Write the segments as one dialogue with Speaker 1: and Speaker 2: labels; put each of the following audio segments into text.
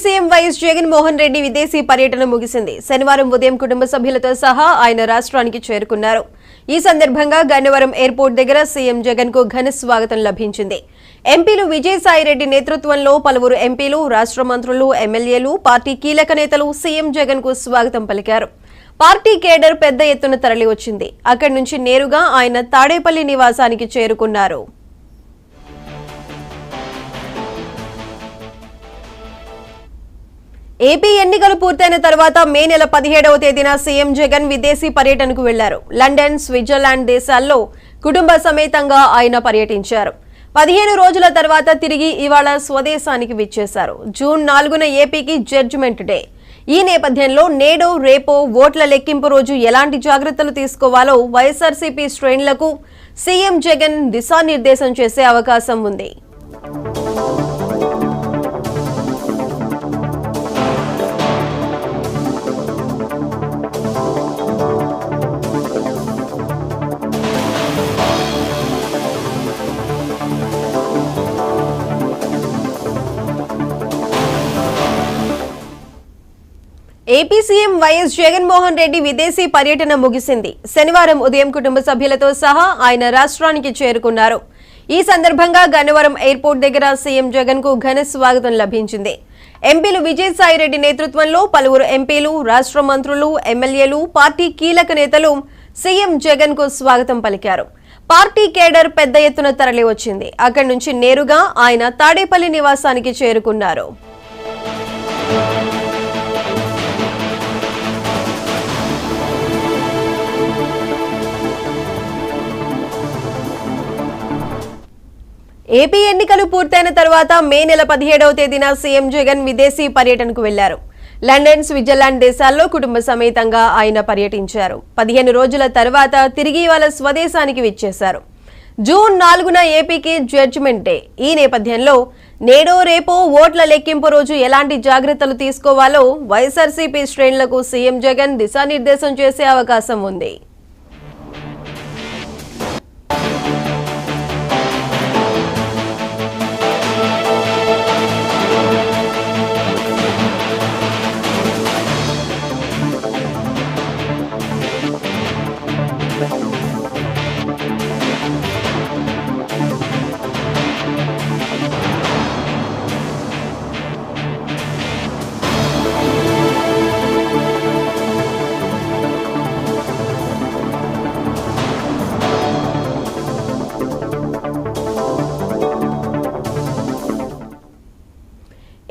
Speaker 1: CM YS Jaganmohan Reddy విదేశీ పర్యటన ముగిసింది. శనివారం ఉదయం కుటుంబ సభ్యులతో సహా ఆయన రాష్ట్రానికి చేరుకున్నారు. ఈ సందర్భంగా గన్నవరం ఎయిర్పోర్ట్ దగ్గర సీఎం జగన్ కు ఘన స్వాగతం లభించింది. ఎంపీలు విజయసాయిరెడ్డి నేతృత్వంలో పలువురు ఎంపీలు, రాష్ట్ర మంత్రులు, ఎమ్మెల్యేలు, పార్టీ కీలక నేతలు సీఎం జగన్ కు స్వాగతం పలికారు. పార్టీ కేడర్ పెద్ద ఎత్తున తరలివచ్చింది. అక్కడి నుంచి నేరుగా ఆయన తాడేపల్లి నివాసానికి చేరుకున్నారు. ఏపీ ఎన్నికలు పూర్తయిన తర్వాత మే నెల 17వ తేదీన సీఎం జగన్ విదేశీ పర్యటనకు వెళ్లారు. లండన్, స్విట్జర్లాండ్ దేశాల్లో కుటుంబ సమేతంగా ఆయన పర్యటించారు. 15 రోజుల తర్వాత తిరిగి ఇవాళ స్వదేశానికి విచ్చేశారు. జూన్ 4న ఏపీకి జడ్జిమెంట్ డే. ఈ నేపథ్యంలో నేడో రేపో ఓట్ల లెక్కింపు రోజు ఎలాంటి జాగ్రత్తలు తీసుకోవాలో వైఎస్ఆర్సీపీ శ్రేణులకు సీఎం జగన్ దిశానిర్దేశం చేసే అవకాశం ఉంది. AP CM YS Jaganmohan Reddy విదేశీ పర్యటన ముగిసింది. శనివారం ఉదయం కుటుంబ సభ్యులతో సహా ఆయన రాష్ట్రానికి చేరుకున్నారు. ఈ సందర్భంగా గన్నవరం ఎయిర్పోర్ట్ దగ్గర సీఎం జగన్ కు ఘన స్వాగతం లభించింది. ఎంపీలు విజయసాయిరెడ్డి నేతృత్వంలో పలువురు ఎంపీలు, రాష్ట్ర మంత్రులు, ఎమ్మెల్యేలు, పార్టీ కీలక నేతలు సీఎం జగన్ కు స్వాగతం పలికారు. పార్టీ కేడర్ పెద్ద ఎత్తున తరలివచ్చింది. అక్కడి నుంచి నేరుగా ఆయన తాడేపల్లి నివాసానికి చేరుకున్నారు. ఏపీ ఎన్నికలు పూర్తయిన తర్వాత మే నెల 17వ తేదీన సీఎం జగన్ విదేశీ పర్యటనకు వెళ్లారు. లండన్, స్విట్జర్లాండ్ దేశాల్లో కుటుంబ సమేతంగా ఆయన పర్యటించారు. 15 రోజుల తర్వాత తిరిగి ఇవాళ స్వదేశానికి విచ్చేశారు. జూన్ 4న ఏపీకి జడ్జిమెంట్ డే. ఈ నేపథ్యంలో నేడో రేపో ఓట్ల లెక్కింపు రోజు ఎలాంటి జాగ్రత్తలు తీసుకోవాలో వైఎస్ఆర్సీపీ శ్రేణులకు సీఎం జగన్ దిశానిర్దేశం చేసే అవకాశం ఉంది.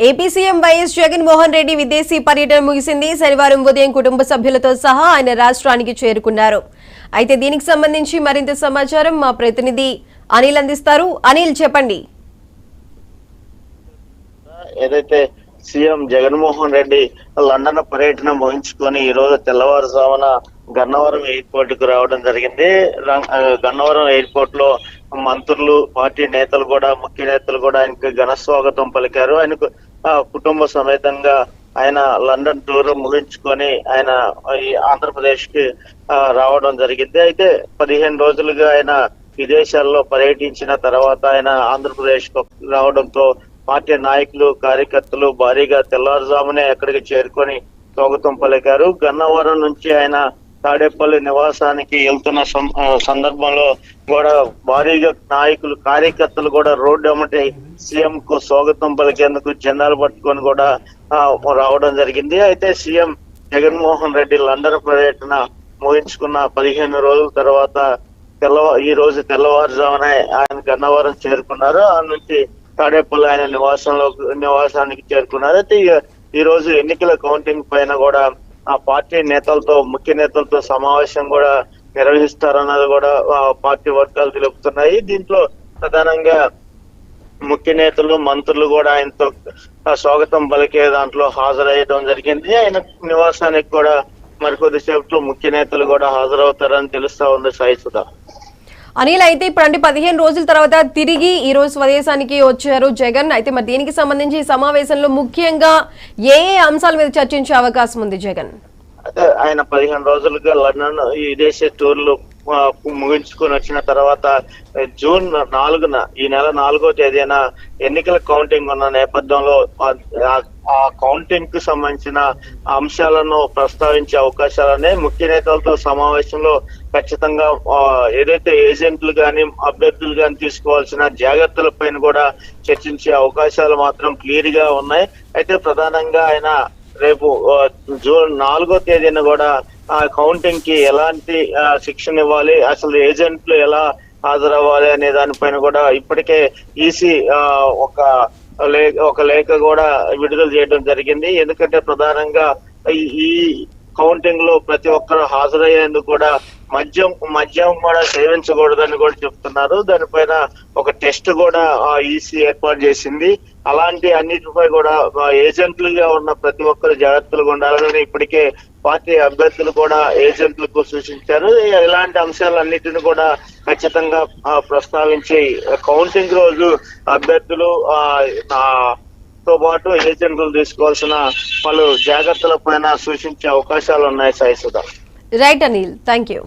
Speaker 1: AP CM YS Jaganmohan Reddy విదేశీ పర్యటన ముగిసింది. శనివారం ఉదయం కుటుంబ సభ్యులతో సహా ఆయన రాష్ట్రానికి చేరుకున్నారు. అయితే దీనికి సంబంధించి మరింత సమాచారం మా ప్రతినిధి అనిల్ అందిస్తారు. అనిల్, చెప్పండి.
Speaker 2: ఏదైతే సీఎం జగన్మోహన్ రెడ్డి లండన్ పర్యటన ముగించుకొని ఈ రోజు తెల్లవారుజామున గన్నవరం ఎయిర్పోర్ట్ కు రావడం జరిగింది. గన్నవరం ఎయిర్పోర్ట్ లో మంత్రులు, పార్టీ నేతలు కూడా, ముఖ్య నేతలు కూడా ఆయనకు ఘన స్వాగతం పలికారు. ఆయనకు కుటుంబ సమేతంగా ఆయన లండన్ టూర్ ముగించుకొని ఆయన ఆంధ్రప్రదేశ్ కి రావడం జరిగింది. అయితే 15 రోజులుగా ఆయన విదేశాల్లో పర్యటించిన తర్వాత ఆయన ఆంధ్రప్రదేశ్ కు రావడంతో పార్టీ నాయకులు, కార్యకర్తలు భారీగా తెల్లవారుజామునే అక్కడికి చేరుకొని స్వాగతం పలికారు. గన్నవరం నుంచి ఆయన తాడేపల్లి నివాసానికి వెళ్తున్న సందర్భంలో కూడా భారీగా నాయకులు, కార్యకర్తలు కూడా రోడ్డు అమ్మటి సీఎం కు స్వాగతం పలికేందుకు జెండాలు పట్టుకొని కూడా రావడం జరిగింది. అయితే సీఎం జగన్మోహన్ రెడ్డి లండన్ పర్యటన ముగించుకున్న 15 రోజుల తర్వాత ఈ రోజు తెల్లవారుజామున ఆయన గన్నవరం చేరుకున్నారు. ఆ నుంచి తాడేపల్లి ఆయన నివాసానికి చేరుకున్నారు. అయితే ఈ రోజు ఎన్నికల కౌంటింగ్ పైన కూడా ఆ పార్టీ నేతలతో, ముఖ్య నేతలతో సమావేశం కూడా నిర్వహిస్తారన్నది కూడా పార్టీ వర్గాలు తెలుపుతున్నాయి. దీంట్లో ప్రధానంగా ముఖ్య నేతలు, మంత్రులు కూడా ఆయనతో స్వాగతం పలికే దాంట్లో హాజరయ్యడం జరిగింది. ఆయన నివాసానికి కూడా మరికొద్దిసేపట్లో ముఖ్య నేతలు కూడా హాజరవుతారని తెలుస్తా ఉంది. సాయిసుధా.
Speaker 1: అనిల్, అయితే ఇప్పుడు 15 రోజుల తర్వాత తిరిగి ఈ రోజు స్వదేశానికి వచ్చారు జగన్. అయితే మరి దీనికి సంబంధించి ఈ సమావేశంలో ముఖ్యంగా ఏ అంశాల మీద చర్చించే అవకాశం ఉంది జగన్?
Speaker 2: ఆయన 15 రోజులుగా లండన్ విదేశీ టూర్లు ముగించుకొని వచ్చిన తర్వాత జూన్ 4న ఈ నెల 4వ తేదీన ఎన్నికల కౌంటింగ్ ఉన్న నేపథ్యంలో ఆ కౌంటింగ్ కు సంబంధించిన అంశాలను ప్రస్తావించే అవకాశాలనే ముఖ్య నేతలతో సమావేశంలో ఖచ్చితంగా ఏదైతే ఏజెంట్లు గాని అభ్యర్థులు గాని తీసుకోవాల్సిన జాగ్రత్తల పైన కూడా చర్చించే అవకాశాలు మాత్రం క్లియర్ గా ఉన్నాయి. అయితే ప్రధానంగా ఆయన రేపు జూన్ 4వ తేదీన కూడా ఆ కౌంటింగ్ కి ఎలాంటి శిక్షణ ఇవ్వాలి, అసలు ఏజెంట్లు ఎలా హాజరవ్వాలి అనే దానిపైన కూడా ఇప్పటికే ఈసీ ఒక లేఖ కూడా విడుదల చేయడం జరిగింది. ఎందుకంటే ప్రధానంగా ఈ కౌంటింగ్ లో ప్రతి ఒక్కరు హాజరయ్యేందుకు కూడా మద్యం కూడా సేవించకూడదని కూడా చెప్తున్నారు. దానిపైన ఒక టెస్ట్ కూడా ఈసీ ఏర్పాటు చేసింది. అలాంటి అన్నిటిపై కూడా ఏజెంట్లుగా ఉన్న ప్రతి ఒక్కరు జాగ్రత్తలుగా ఉండాలని ఇప్పటికే పార్టీ అభ్యర్థులు కూడా ఏజెంట్లకు సూచించారు. ఇలాంటి అంశాలన్నిటిని కూడా ఖచ్చితంగా ప్రస్తావించి కౌంటింగ్ రోజు అభ్యర్థులు తో పాటు ఏజెంట్లు తీసుకోవాల్సిన పలు జాగ్రత్తల పైన సూచించే అవకాశాలు ఉన్నాయి. Sai Sudha.
Speaker 1: Right Anil, thank you.